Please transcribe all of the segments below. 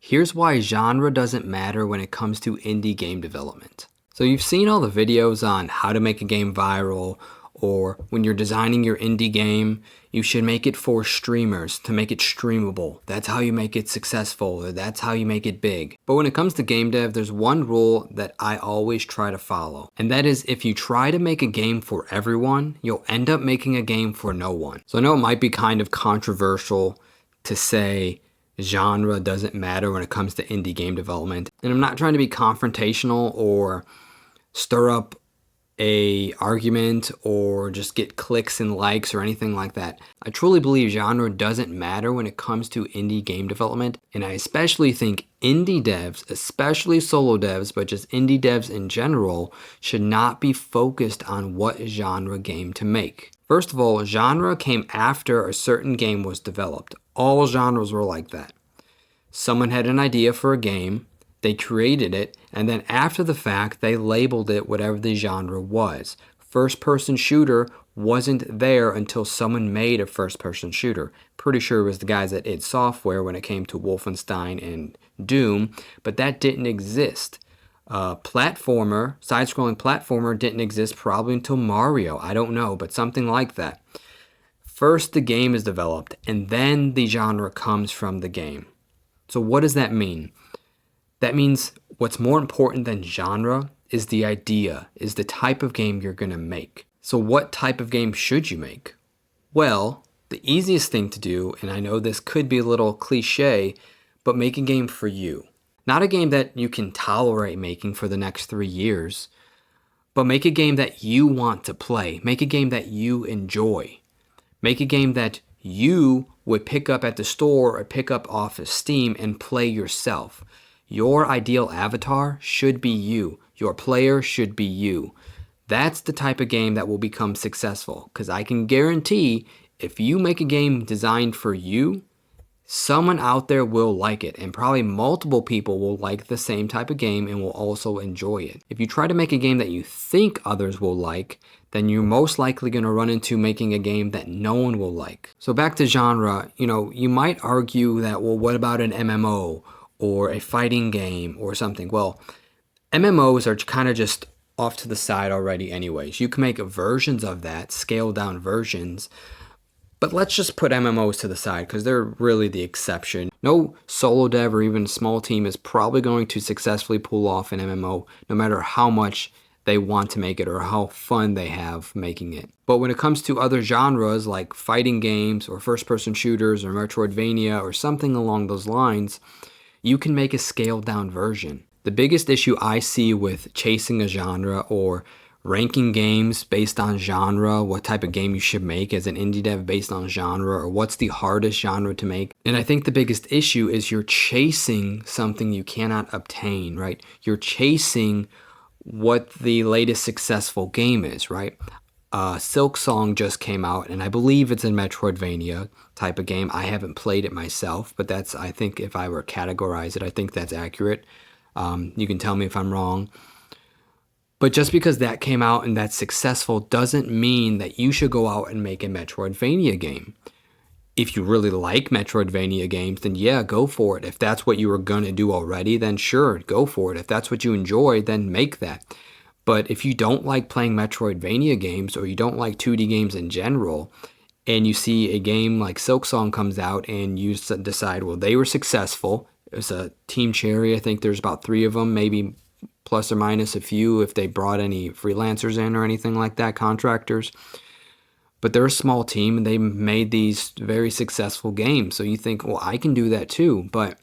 Here's why genre doesn't matter when it comes to indie game development. So you've seen all the videos on how to make a game viral, or when you're designing your indie game, you should make it for streamers to make it streamable. That's how you make it successful, or that's how you make it big. But when it comes to game dev, there's one rule that I always try to follow. And that is, if you try to make a game for everyone, you'll end up making a game for no one. So I know it might be kind of controversial to say genre doesn't matter when it comes to indie game development. And I'm not trying to be confrontational or stir up a argument or just get clicks and likes or anything like that. I truly believe genre doesn't matter when it comes to indie game development, and I especially think indie devs, especially solo devs, but just indie devs in general, should not be focused on what genre game to make. First of all, genre came after a certain game was developed. All genres were like that. Someone had an idea for a game, they created it, and then after the fact, they labeled it whatever the genre was. First-person shooter wasn't there until someone made a first-person shooter. Pretty sure it was the guys at id Software when it came to Wolfenstein and Doom, but that didn't exist. Platformer, side-scrolling platformer didn't exist probably until Mario. I don't know, but something like that. First, the game is developed, and then the genre comes from the game. So what does that mean? That means what's more important than genre is the idea, is the type of game you're going to make. So what type of game should you make? Well, the easiest thing to do, and I know this could be a little cliche, but make a game for you. Not a game that you can tolerate making for the next 3 years, but make a game that you want to play. Make a game that you enjoy. Make a game that you would pick up at the store or pick up off of Steam and play yourself. Your ideal avatar should be you. Your player should be you. That's the type of game that will become successful, because I can guarantee if you make a game designed for you, someone out there will like it, and probably multiple people will like the same type of game and will also enjoy it. If you try to make a game that you think others will like, then you're most likely going to run into making a game that no one will like. So back to genre, you might argue that, well, what about an MMO or a fighting game or something? Well, MMOs are kind of just off to the side already anyways. You can make versions of that, scaled down versions, but let's just put MMOs to the side because they're really the exception. No solo dev or even small team is probably going to successfully pull off an MMO no matter how much they want to make it or how fun they have making it. But when it comes to other genres like fighting games or first-person shooters or Metroidvania or something along those lines, you can make a scaled down version. The biggest issue I see with chasing a genre or ranking games based on genre, what type of game you should make as an indie dev based on genre, or what's the hardest genre to make. And I think the biggest issue is you're chasing something you cannot obtain, right? You're chasing what the latest successful game is, right? Silksong just came out, and I believe it's a Metroidvania type of game. I haven't played it myself, but that's, I think if I were to categorize it, I think that's accurate. You can tell me if I'm wrong. But just because that came out and that's successful doesn't mean that you should go out and make a Metroidvania game. If you really like Metroidvania games, then yeah, go for it. If that's what you were going to do already, then sure, go for it. If that's what you enjoy, then make that. But if you don't like playing Metroidvania games or you don't like 2D games in general, and you see a game like Silksong comes out and you decide, well, they were successful. It was a Team Cherry. I think there's about 3 of them, maybe plus or minus a few if they brought any freelancers in or anything like that, contractors. But they're a small team and they made these very successful games. So you think, well, I can do that too. But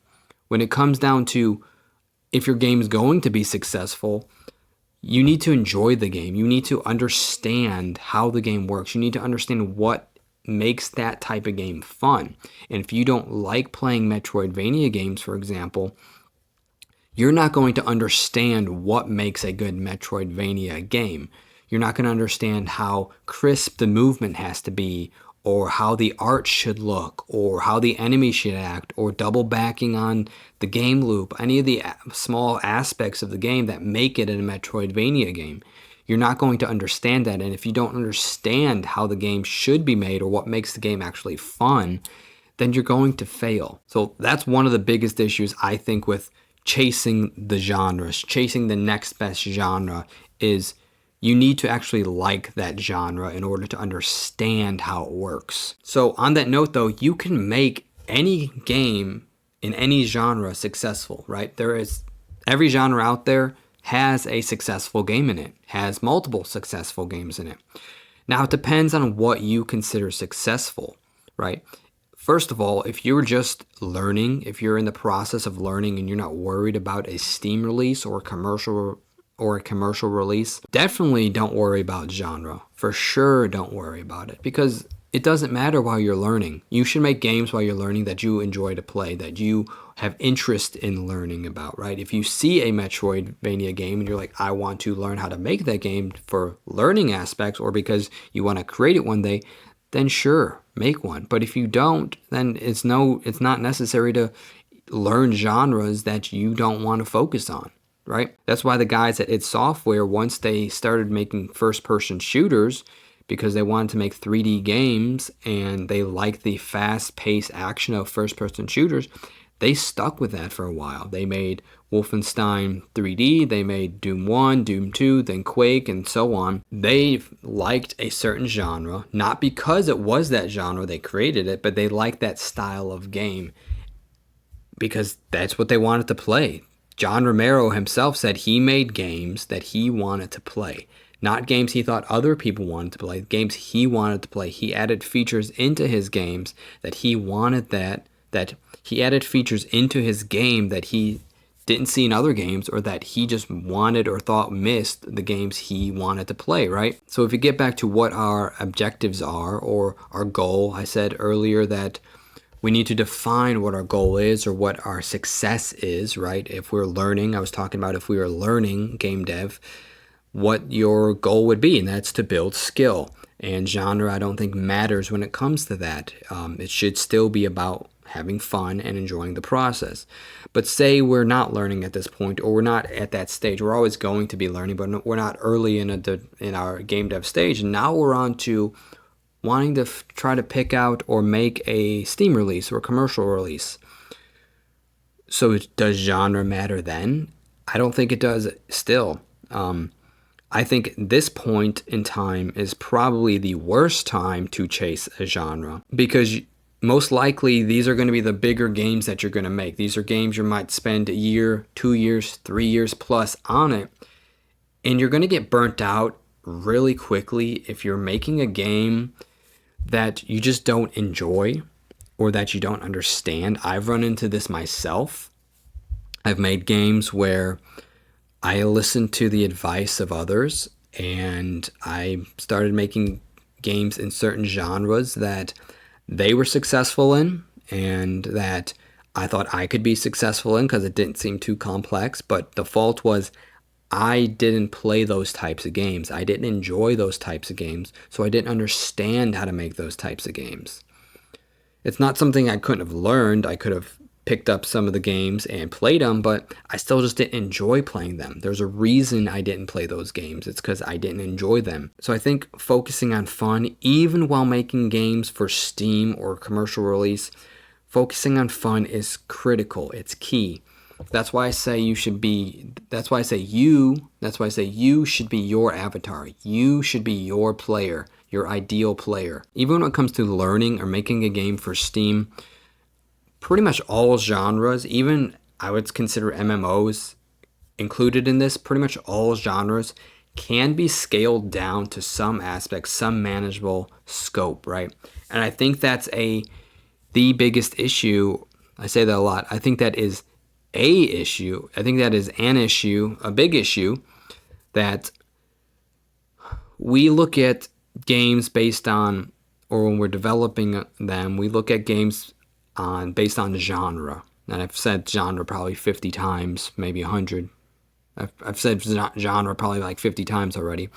when it comes down to if your game is going to be successful, you need to enjoy the game. You need to understand how the game works. You need to understand what makes that type of game fun. And if you don't like playing Metroidvania games, for example, you're not going to understand what makes a good Metroidvania game. You're not going to understand how crisp the movement has to be, or how the art should look, or how the enemy should act, or double backing on the game loop, any of the small aspects of the game that make it a Metroidvania game. You're not going to understand that, and if you don't understand how the game should be made or what makes the game actually fun, then you're going to fail. So that's one of the biggest issues, I think, with chasing the genres, chasing the next best genre, is you need to actually like that genre in order to understand how it works. So on that note though, you can make any game in any genre successful, right? Every genre out there has a successful game in it, has multiple successful games in it. Now it depends on what you consider successful, right? First of all, if you're just learning, if you're in the process of learning and you're not worried about a Steam release or a commercial release, definitely don't worry about genre. For sure, don't worry about it, because it doesn't matter while you're learning. You should make games while you're learning that you enjoy to play, that you have interest in learning about, right? If you see a Metroidvania game and you're like, I want to learn how to make that game for learning aspects or because you want to create it one day, then sure, make one. But if you don't, then it's not necessary to learn genres that you don't want to focus on, right? That's why the guys at id Software, once they started making first-person shooters, because they wanted to make 3D games and they liked the fast-paced action of first-person shooters, they stuck with that for a while. They made Wolfenstein 3D, they made Doom 1, Doom 2, then Quake, and so on. They liked a certain genre, not because it was that genre they created it, but they liked that style of game because that's what they wanted to play. John Romero himself said he made games that he wanted to play, not games he thought other people wanted to play, games he wanted to play. He added features into his games that he wanted that he added features into his game that he didn't see in other games, or that he just wanted or thought missed the games he wanted to play, right? So if you get back to what our objectives are or our goal, I said earlier that we need to define what our goal is or what our success is, right? If we're learning, I was talking about if we were learning game dev, what your goal would be, and that's to build skill. And genre, I don't think matters when it comes to that. It should still be about having fun and enjoying the process. But say we're not learning at this point, or we're not at that stage. We're always going to be learning, but we're not early in our game dev stage. And now we're on to wanting to try to pick out or make a Steam release or a commercial release. So does genre matter then? I don't think it does still. I think this point in time is probably the worst time to chase a genre, because most likely these are going to be the bigger games that you're going to make. These are games you might spend a year, 2 years, 3 years plus on it, and you're going to get burnt out really quickly if you're making a game that you just don't enjoy or that you don't understand. I've run into this myself. I've made games where I listened to the advice of others and I started making games in certain genres that they were successful in and that I thought I could be successful in because it didn't seem too complex. But the fault was I didn't play those types of games. I didn't enjoy those types of games, so I didn't understand how to make those types of games. It's not something I couldn't have learned. I could have picked up some of the games and played them, but I still just didn't enjoy playing them. There's a reason I didn't play those games. It's because I didn't enjoy them. So I think focusing on fun, even while making games for Steam or commercial release, focusing on fun is critical. It's key. That's why I say you should be your avatar. You should be your player, your ideal player. Even when it comes to learning or making a game for Steam, pretty much all genres, even I would consider MMOs included in this, pretty much all genres can be scaled down to some aspects, some manageable scope, right? And I think that's the biggest issue. I say that a lot. I think that is a issue. I think that is an issue, a big issue, that we look at games based on, or when we're developing them, we look at games based on genre. And I've said genre probably 50 times, maybe 100. I've said genre probably like 50 times already.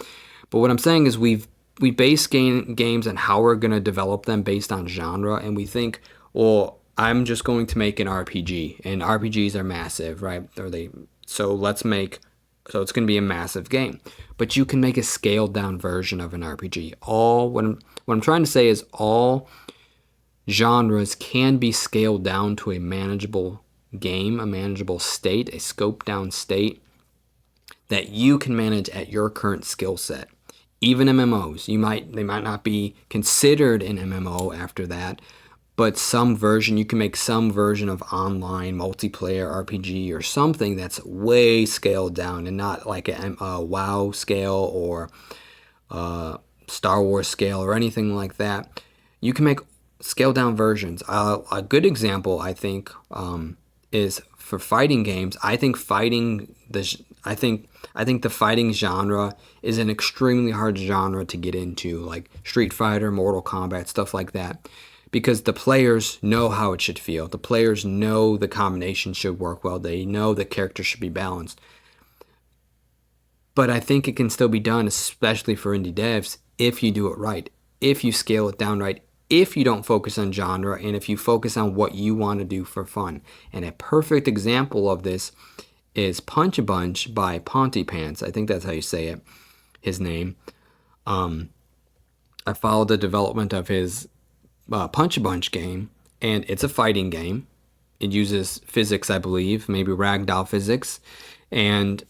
But what I'm saying is we base games on how we're going to develop them based on genre, and we think, well, I'm just going to make an RPG, and RPGs are massive, right? So it's going to be a massive game. But you can make a scaled down version of an RPG. What I'm trying to say is all genres can be scaled down to a manageable game, a manageable state, a scoped down state that you can manage at your current skill set. Even MMOs, they might not be considered an MMO after that, but you can make some version of online multiplayer RPG or something that's way scaled down and not like a WoW scale or Star Wars scale or anything like that. You can make scaled down versions. A good example, I think, is for fighting games. I think the fighting genre is an extremely hard genre to get into, like Street Fighter, Mortal Kombat, stuff like that, because the players know how it should feel. The players know the combinations should work well. They know the characters should be balanced. But I think it can still be done, especially for indie devs, if you do it right, if you scale it down right, if you don't focus on genre, and if you focus on what you want to do for fun. And a perfect example of this is Punch a Bunch by Pontypants. I think that's how you say it, his name. I followed the development of his Punch a Bunch game, and it's a fighting game. It uses physics, I believe, maybe ragdoll physics, and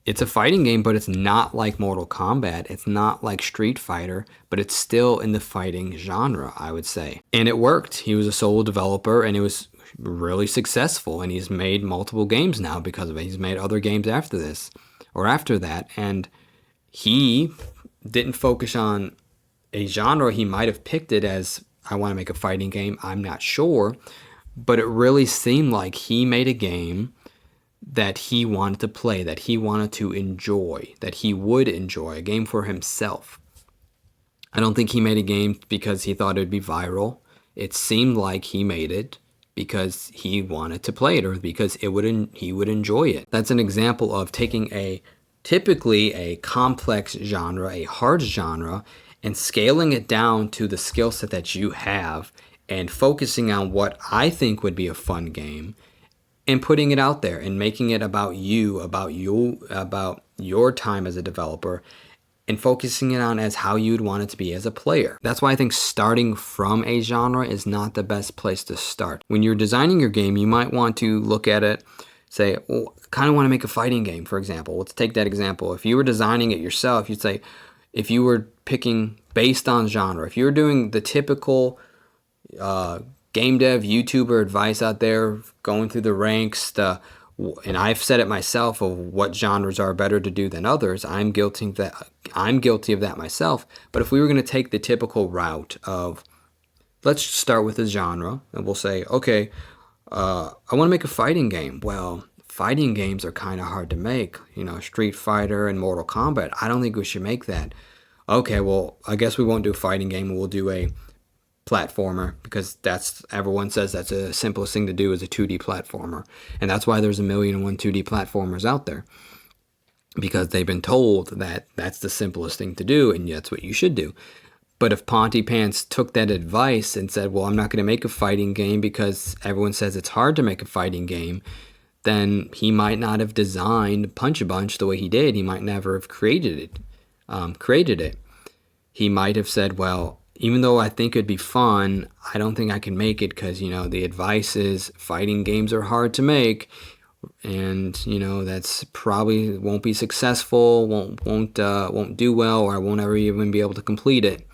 it's a fighting game, but it's not like Mortal Kombat. It's not like Street Fighter, but it's still in the fighting genre, I would say. And it worked. He was a solo developer, and it was really successful, and he's made multiple games now because of it. He's made other games after this or after that, and he didn't focus on a genre. He might have picked it as, I want to make a fighting game. I'm not sure, but it really seemed like he made a game that he wanted to play, that he wanted to enjoy, that he would enjoy, a game for himself. I don't think he made a game because he thought it would be viral. It seemed like he made it because he wanted to play it, or because he would enjoy it. That's an example of taking typically a complex genre, a hard genre, and scaling it down to the skill set that you have and focusing on what I think would be a fun game and putting it out there and making it about you, about your time as a developer, and focusing it on as how you'd want it to be as a player. That's why I think starting from a genre is not the best place to start. When you're designing your game, you might want to look at it, say, well, I kind of want to make a fighting game, for example. Let's take that example. If you were designing it yourself, you'd say, if you were picking based on genre, if you were doing the typical game dev YouTuber advice out there, going through the ranks, and I've said it myself of what genres are better to do than others. I'm guilty of that myself. But if we were going to take the typical route of, let's start with a genre, and we'll say, okay, I want to make a fighting game. Well, fighting games are kind of hard to make. Street Fighter and Mortal Kombat. I don't think we should make that. Okay, well, I guess we won't do a fighting game. We'll do a platformer, because everyone says that's the simplest thing to do is a 2D platformer, and that's why there's 1,000,001 2D platformers out there, because they've been told that that's the simplest thing to do and that's what you should do. But if Pontypants took that advice and said, well, I'm not going to make a fighting game because everyone says it's hard to make a fighting game, then he might not have designed Punch a Bunch the way he did. He might never have created it. He might have said, well, even though I think it'd be fun, I don't think I can make it because, the advice is fighting games are hard to make, and, that's probably won't be successful, won't do well, or I won't ever even be able to complete it.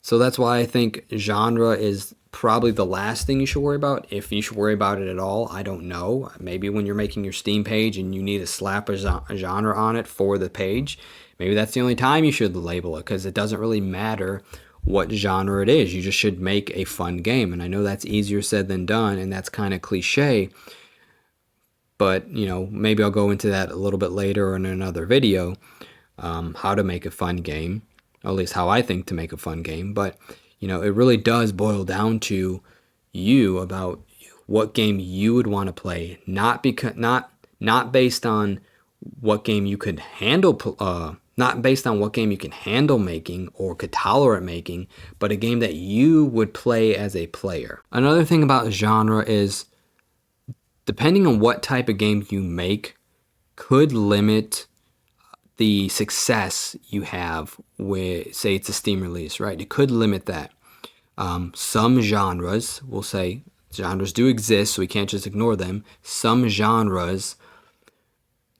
So that's why I think genre is probably the last thing you should worry about. If you should worry about it at all, I don't know. Maybe when you're making your Steam page and you need to slap a genre on it for the page, maybe that's the only time you should label it, because it doesn't really matter what genre it is. You just should make a fun game. And I know that's easier said than done, and that's kind of cliche, but maybe I'll go into that a little bit later in another video, how to make a fun game, or at least how I think to make a fun game. But it really does boil down to you, about what game you would want to play, not based on what game you could handle, not based on what game you can handle making or could tolerate making, but a game that you would play as a player. Another thing about genre is, depending on what type of game you make, could limit the success you have with, say it's a Steam release, right? It could limit that. Some genres, we'll say genres do exist, so we can't just ignore them. Some genres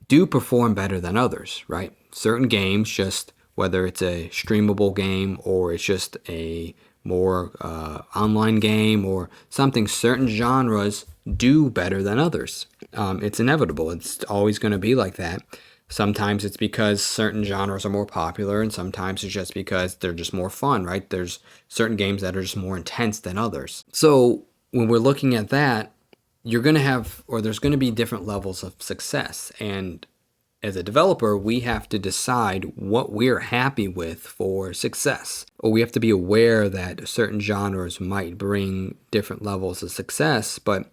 do perform better than others, right? Certain games, just whether it's a streamable game or it's just a more online game or something, certain genres do better than others. It's inevitable. It's always going to be like that. Sometimes it's because certain genres are more popular, and sometimes it's just because they're just more fun, right? There's certain games that are just more intense than others. So when we're looking at that, you're going to have, or there's going to be different levels of success. And as a developer, we have to decide what we're happy with for success. Or we have to be aware that certain genres might bring different levels of success. But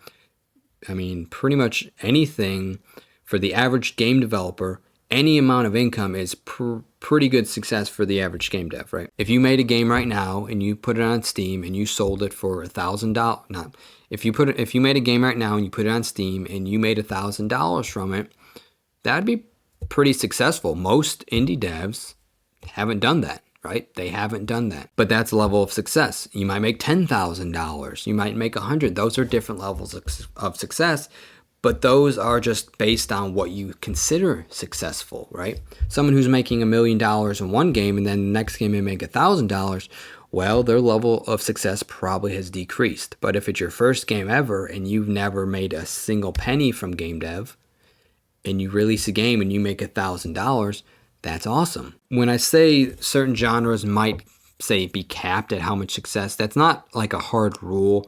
I mean, pretty much anything for the average game developer, any amount of income is pretty good success for the average game dev, right? If you made a game right now and you put it on Steam and you sold it for $1,000, if you made a game right now and you put it on Steam and you made $1,000 from it, that'd be pretty successful. Most indie devs haven't done that, right? They haven't done that. But that's a level of success. You might make $10,000. You might make $100,000. Those are different levels of success. But those are just based on what you consider successful, right? Someone who's making $1 million in one game and then the next game they make $1,000, well, their level of success probably has decreased. But if it's your first game ever and you've never made a single penny from game dev, and you release a game and you make $1,000, that's awesome. When I say certain genres might, say, be capped at how much success, that's not like a hard rule.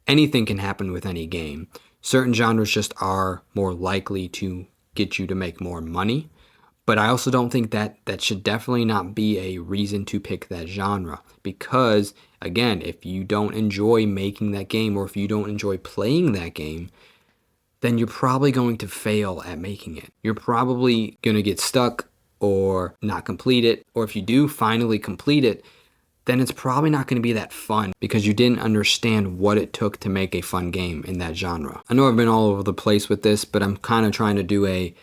Anything can happen with any game. Certain genres just are more likely to get you to make more money. But I also don't think that should definitely not be a reason to pick that genre. Because, again, if you don't enjoy making that game or if you don't enjoy playing that game, then you're probably going to fail at making it. You're probably going to get stuck or not complete it. Or if you do finally complete it, then it's probably not going to be that fun because you didn't understand what it took to make a fun game in that genre. I know I've been all over the place with this, but I'm kind of trying to do a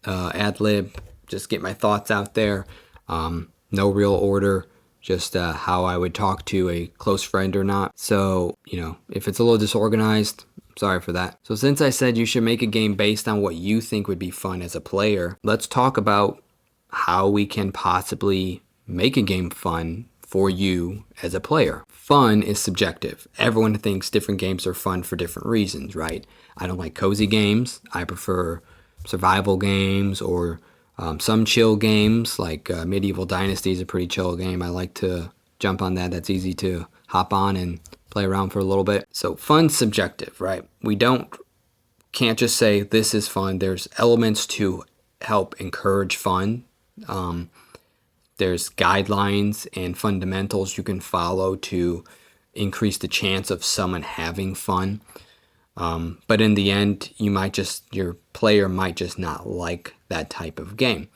ad lib, just get my thoughts out there. No real order, just how I would talk to a close friend or not. So, if it's a little disorganized, sorry for that. So since I said you should make a game based on what you think would be fun as a player, let's talk about how we can possibly make a game fun for you as a player. Fun is subjective. Everyone thinks different games are fun for different reasons, right? I don't like cozy games. I prefer survival games or some chill games like Medieval Dynasty is a pretty chill game. I like to jump on that. That's easy to hop on and play around for a little bit. So fun's subjective, right? We can't just say this is fun. There's elements to help encourage fun. There's guidelines and fundamentals you can follow to increase the chance of someone having fun. But in the end, your player might just not like that type of game.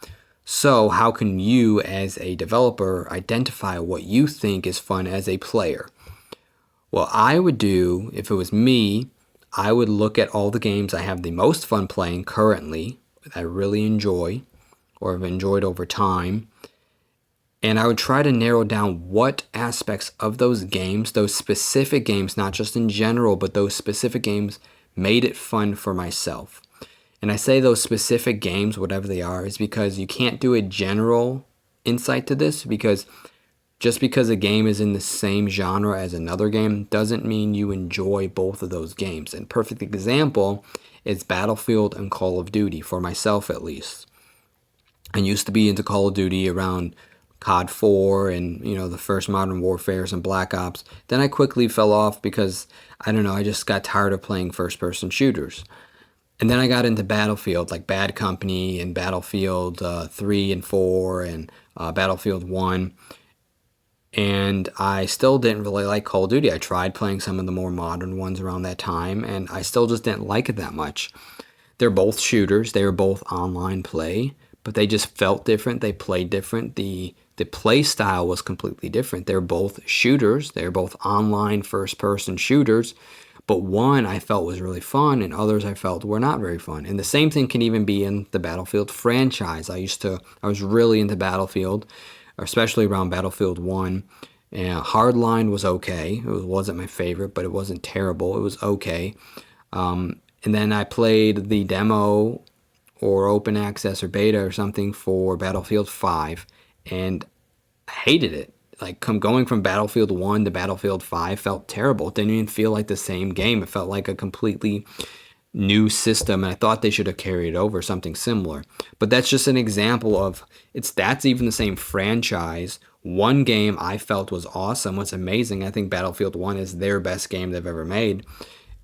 So how can you as a developer identify what you think is fun as a player? What I would do, if it was me, I would look at all the games I have the most fun playing currently, that I really enjoy, or have enjoyed over time, and I would try to narrow down what aspects of those games, those specific games, not just in general, but those specific games made it fun for myself. And I say those specific games, whatever they are, is because you can't do a general insight to this, because just because a game is in the same genre as another game doesn't mean you enjoy both of those games. And perfect example is Battlefield and Call of Duty, for myself at least. I used to be into Call of Duty around COD 4 and, the first Modern Warfares and Black Ops. Then I quickly fell off because, I just got tired of playing first-person shooters. And then I got into Battlefield, like Bad Company and Battlefield 3 and 4 and Battlefield 1. And I still didn't really like Call of Duty. I tried playing some of the more modern ones around that time, and I still just didn't like it that much. They're both shooters. They were both online play, but they just felt different. They played different. The play style was completely different. They're both shooters. They're both online first-person shooters, but one I felt was really fun, and others I felt were not very fun. And the same thing can even be in the Battlefield franchise. I was really into Battlefield, especially around Battlefield 1 And Hardline was okay. It wasn't my favorite, but it wasn't terrible. It was okay. And then I played the demo or open access or beta or something for Battlefield 5, and I hated it. Like going from Battlefield 1 to Battlefield 5 felt terrible. It didn't even feel like the same game. It felt like a completely new system, and I thought they should have carried over something similar. But that's just an example of that's even the same franchise. One game I felt was awesome, was amazing. I think Battlefield 1 is their best game they've ever made.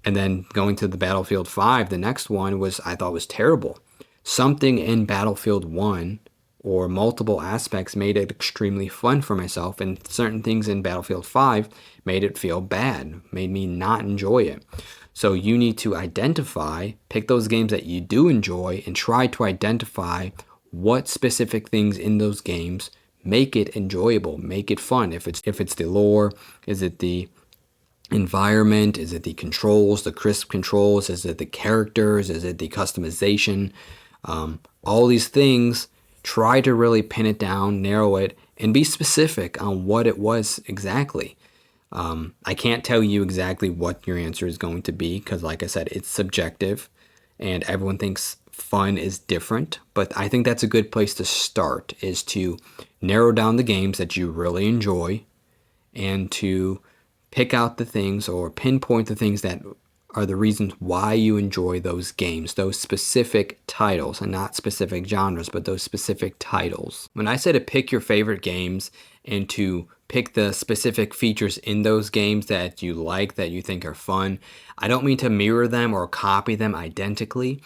And then going to the Battlefield 5, the next one I thought was terrible. Something in Battlefield 1 or multiple aspects made it extremely fun for myself, and certain things in Battlefield 5 made it feel bad, made me not enjoy it. So you need to pick those games that you do enjoy and try to identify what specific things in those games make it enjoyable, make it fun. If it's the lore, is it the environment, is it the controls, the crisp controls, is it the characters, is it the customization? All these things, try to really pin it down, narrow it, and be specific on what it was exactly. I can't tell you exactly what your answer is going to be because, like I said, it's subjective and everyone thinks fun is different. But I think that's a good place to start, is to narrow down the games that you really enjoy and to pick out the things or pinpoint the things that are the reasons why you enjoy those games, those specific titles, and not specific genres, but those specific titles. When I say to pick your favorite games and to pick the specific features in those games that you like, that you think are fun, I don't mean to mirror them or copy them identically.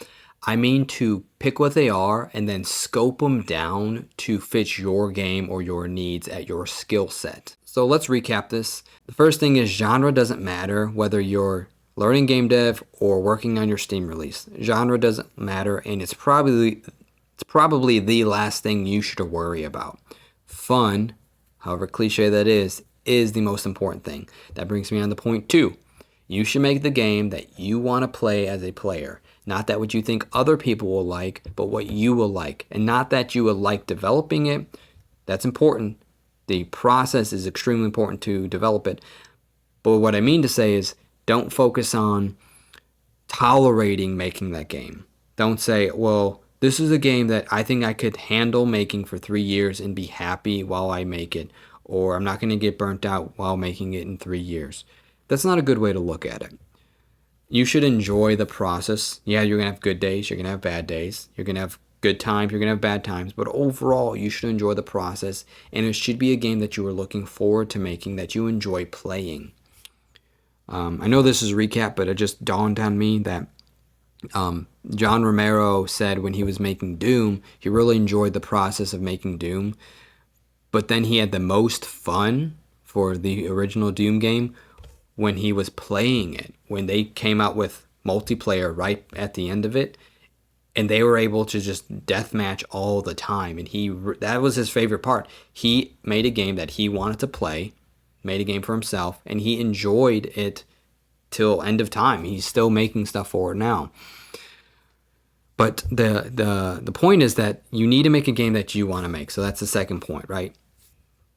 I mean to pick what they are and then scope them down to fit your game or your needs at your skill set. So let's recap this. The first thing is genre doesn't matter whether you're learning game dev or working on your Steam release. Genre doesn't matter, and it's probably the last thing you should worry about. Fun, however cliche that is the most important thing. That brings me on to point 2. You should make the game that you want to play as a player. Not that what you think other people will like, but what you will like. And not that you will like developing it. That's important. The process is extremely important to develop it. But what I mean to say is, don't focus on tolerating making that game. Don't say, well, this is a game that I think I could handle making for 3 years and be happy while I make it, or I'm not going to get burnt out while making it in 3 years. That's not a good way to look at it. You should enjoy the process. Yeah, you're going to have good days, you're going to have bad days, you're going to have good times, you're going to have bad times, but overall, you should enjoy the process, and it should be a game that you are looking forward to making, that you enjoy playing. I know this is a recap, but it just dawned on me that John Romero said when he was making Doom, he really enjoyed the process of making Doom, but then he had the most fun for the original Doom game when he was playing it, when they came out with multiplayer right at the end of it, and they were able to just deathmatch all the time, and that was his favorite part. He made a game that he wanted to play, made a game for himself, and he enjoyed it till end of time. He's still making stuff for it now. But the point is that you need to make a game that you want to make. So that's the second point, right?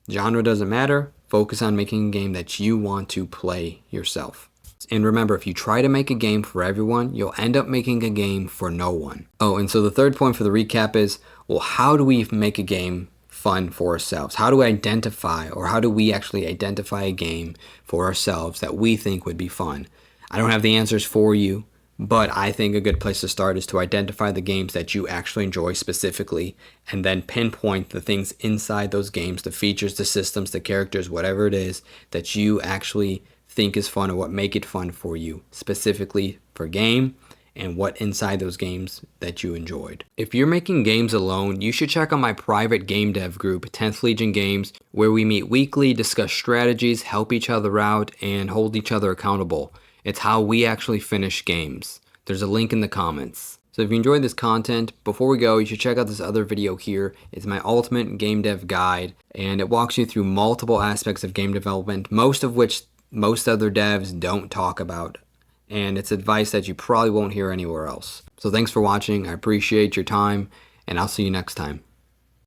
Genre doesn't matter. Focus on making a game that you want to play yourself. And remember, if you try to make a game for everyone, you'll end up making a game for no one. Oh, and so the third point for the recap is, well, how do we make a game fun for ourselves? How do we actually identify a game for ourselves that we think would be fun? I don't have the answers for you, but I think a good place to start is to identify the games that you actually enjoy specifically, and then pinpoint the things inside those games, the features, the systems, the characters, whatever it is that you actually think is fun or what make it fun for you, specifically for game, and what inside those games that you enjoyed. If you're making games alone, you should check out my private game dev group, 10th Legion Games, where we meet weekly, discuss strategies, help each other out, and hold each other accountable. It's how we actually finish games. There's a link in the comments. So if you enjoyed this content, before we go, you should check out this other video here. It's my ultimate game dev guide, and it walks you through multiple aspects of game development, most of which most other devs don't talk about. And it's advice that you probably won't hear anywhere else. So thanks for watching. I appreciate your time, and I'll see you next time.